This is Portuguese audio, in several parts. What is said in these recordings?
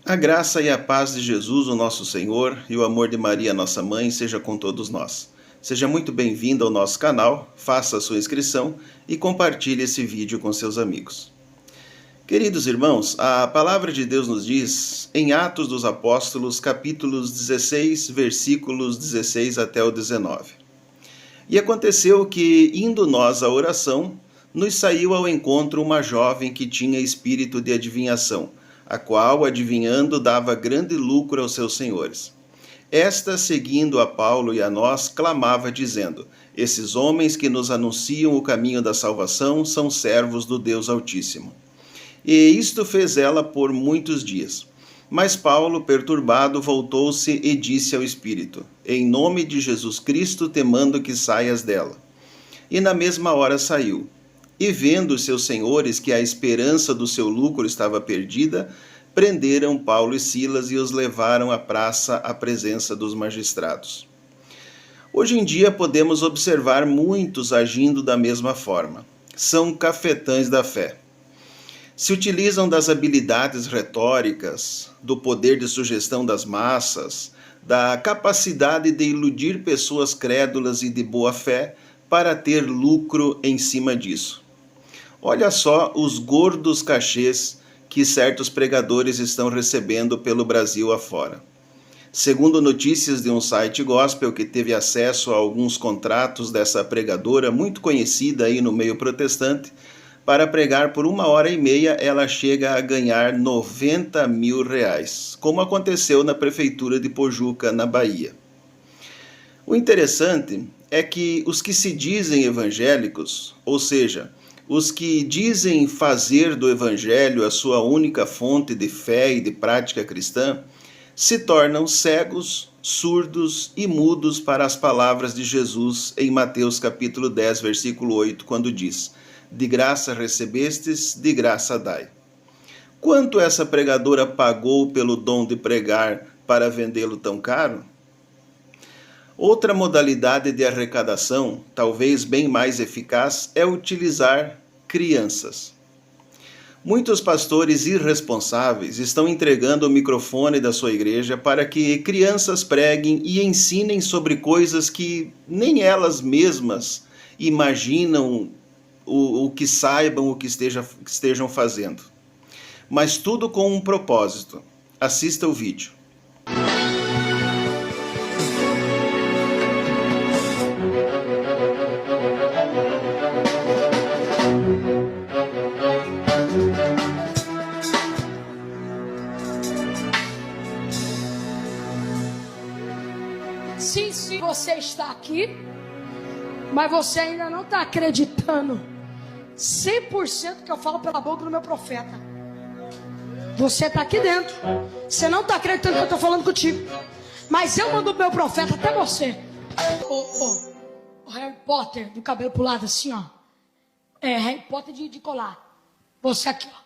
A graça e a paz de Jesus, o nosso Senhor, e o amor de Maria, nossa mãe, seja com todos nós. Seja muito bem-vindo ao nosso canal, faça a sua inscrição e compartilhe esse vídeo com seus amigos. Queridos irmãos, a palavra de Deus nos diz, em Atos dos Apóstolos, capítulos 16, versículos 16 até o 19. E aconteceu que, indo nós à oração, nos saiu ao encontro uma jovem que tinha espírito de adivinhação, a qual, adivinhando, dava grande lucro aos seus senhores. Esta, seguindo a Paulo e a nós, clamava, dizendo: Esses homens que nos anunciam o caminho da salvação são servos do Deus Altíssimo. E isto fez ela por muitos dias. Mas Paulo, perturbado, voltou-se e disse ao espírito: Em nome de Jesus Cristo, te mando que saias dela. E na mesma hora saiu. E vendo seus senhores que a esperança do seu lucro estava perdida, prenderam Paulo e Silas e os levaram à praça à presença dos magistrados. Hoje em dia podemos observar muitos agindo da mesma forma. São cafetães da fé. Se utilizam das habilidades retóricas, do poder de sugestão das massas, da capacidade de iludir pessoas crédulas e de boa fé para ter lucro em cima disso. Olha só os gordos cachês que certos pregadores estão recebendo pelo Brasil afora. Segundo notícias de um site gospel que teve acesso a alguns contratos dessa pregadora muito conhecida aí no meio protestante, para pregar por 1h30 ela chega a ganhar R$90 mil, como aconteceu na prefeitura de Pojuca, na Bahia. O interessante é que os que se dizem evangélicos, ou seja, os que dizem fazer do evangelho a sua única fonte de fé e de prática cristã, se tornam cegos, surdos e mudos para as palavras de Jesus em Mateus capítulo 10, versículo 8, quando diz: De graça recebestes, de graça dai. Quanto essa pregadora pagou pelo dom de pregar para vendê-lo tão caro? Outra modalidade de arrecadação, talvez bem mais eficaz, é utilizar crianças. Muitos pastores irresponsáveis estão entregando o microfone da sua igreja para que crianças preguem e ensinem sobre coisas que nem elas mesmas imaginam o que saibam, o que estejam fazendo. Mas tudo com um propósito. Assista o vídeo. Sim, você está aqui, mas você ainda não está acreditando 100% que eu falo pela boca do meu profeta. Você está aqui dentro, você não está acreditando que eu estou falando contigo, mas eu mando o meu profeta até você. O Harry Potter do cabelo pro lado assim, ó. É Harry Potter de colar. Você aqui, ó.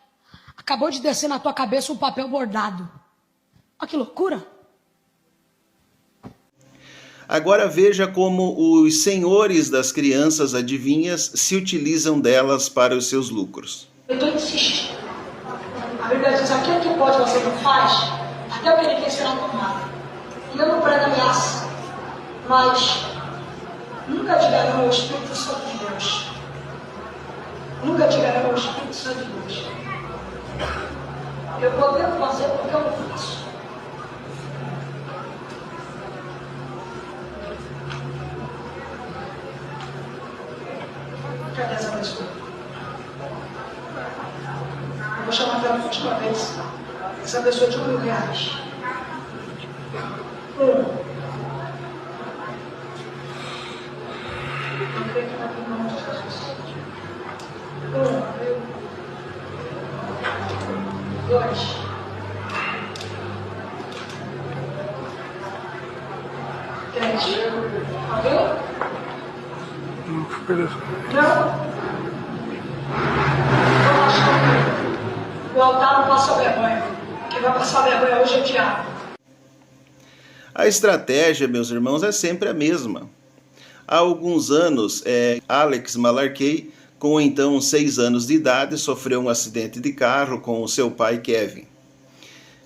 Acabou de descer na tua cabeça um papel bordado. Olha que loucura. Agora veja como os senhores das crianças adivinhas se utilizam delas para os seus lucros. Eu estou insistindo. A Bíblia diz: aquilo que pode você não faz, até o que ele quer será tomado. E eu não prego ameaça, mas nunca diga não ao Espírito Santo de Deus. Nunca diga não ao Espírito Santo de Deus. Eu poderia fazer porque eu não faço. Cadê essa pessoa? Eu vou chamar pela última vez essa pessoa de R$1.000. Eu creio que está aqui em nome de Jesus. 2. Alguém? Não? O altar não passa vergonha. Quem vai passar vergonha hoje é o diabo. A estratégia, meus irmãos, é sempre a mesma. Há alguns anos, Alex Malarkey, com então 6 anos de idade, sofreu um acidente de carro com o seu pai Kevin.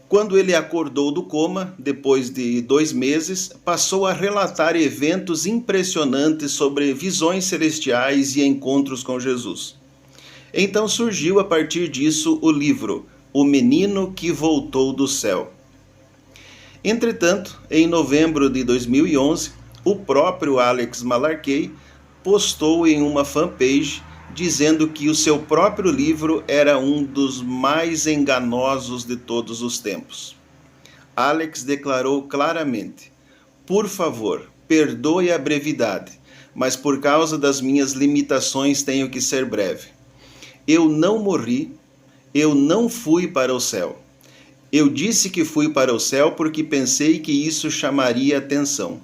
Quando ele acordou do coma, depois de 2 meses, passou a relatar eventos impressionantes sobre visões celestiais e encontros com Jesus. Então surgiu a partir disso o livro O Menino que Voltou do Céu. Entretanto, em novembro de 2011, o próprio Alex Malarkey postou em uma fanpage dizendo que o seu próprio livro era um dos mais enganosos de todos os tempos. Alex declarou claramente: "Por favor, perdoe a brevidade, mas por causa das minhas limitações tenho que ser breve. Eu não morri, eu não fui para o céu. Eu disse que fui para o céu porque pensei que isso chamaria atenção.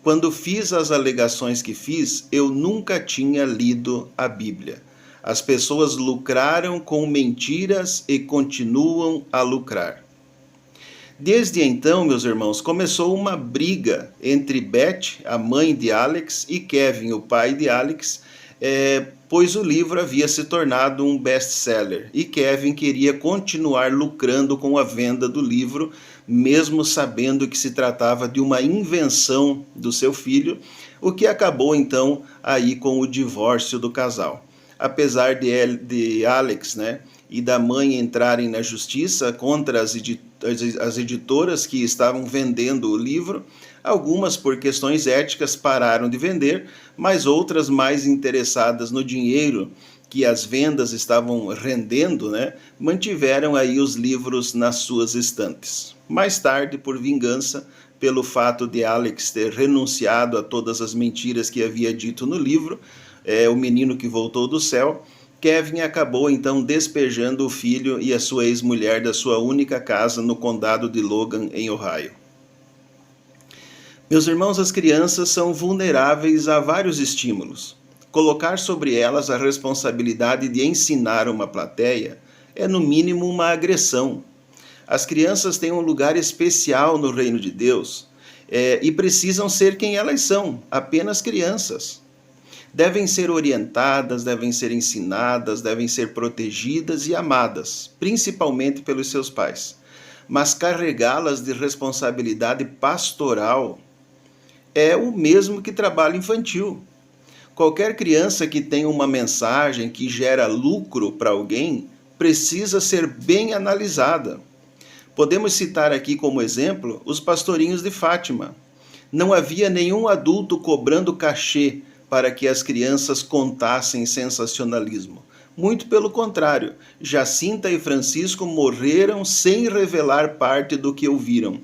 Quando fiz as alegações que fiz, eu nunca tinha lido a Bíblia. As pessoas lucraram com mentiras e continuam a lucrar." Desde então, meus irmãos, começou uma briga entre Beth, a mãe de Alex, e Kevin, o pai de Alex, pois o livro havia se tornado um best-seller e Kevin queria continuar lucrando com a venda do livro, mesmo sabendo que se tratava de uma invenção do seu filho, o que acabou então aí com o divórcio do casal. Apesar de Alex, e da mãe entrarem na justiça contra as editoras que estavam vendendo o livro, algumas por questões éticas pararam de vender, mas outras mais interessadas no dinheiro que as vendas estavam rendendo, mantiveram aí os livros nas suas estantes. Mais tarde, por vingança, pelo fato de Alex ter renunciado a todas as mentiras que havia dito no livro, O Menino que Voltou do Céu, Kevin acabou então despejando o filho e a sua ex-mulher da sua única casa no condado de Logan, em Ohio. Meus irmãos, as crianças são vulneráveis a vários estímulos. Colocar sobre elas a responsabilidade de ensinar uma plateia é, no mínimo, uma agressão. As crianças têm um lugar especial no reino de Deus e precisam ser quem elas são, apenas crianças. Devem ser orientadas, devem ser ensinadas, devem ser protegidas e amadas, principalmente pelos seus pais. Mas carregá-las de responsabilidade pastoral é o mesmo que trabalho infantil. Qualquer criança que tenha uma mensagem que gera lucro para alguém precisa ser bem analisada. Podemos citar aqui como exemplo os pastorinhos de Fátima. Não havia nenhum adulto cobrando cachê para que as crianças contassem sensacionalismo. Muito pelo contrário, Jacinta e Francisco morreram sem revelar parte do que ouviram.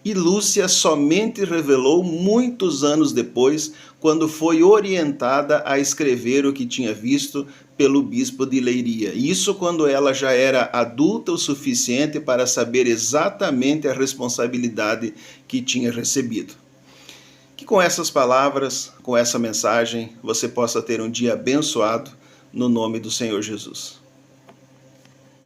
E Lúcia somente revelou muitos anos depois, quando foi orientada a escrever o que tinha visto pelo bispo de Leiria. Isso quando ela já era adulta o suficiente para saber exatamente a responsabilidade que tinha recebido. Que com essas palavras, com essa mensagem, você possa ter um dia abençoado, no nome do Senhor Jesus.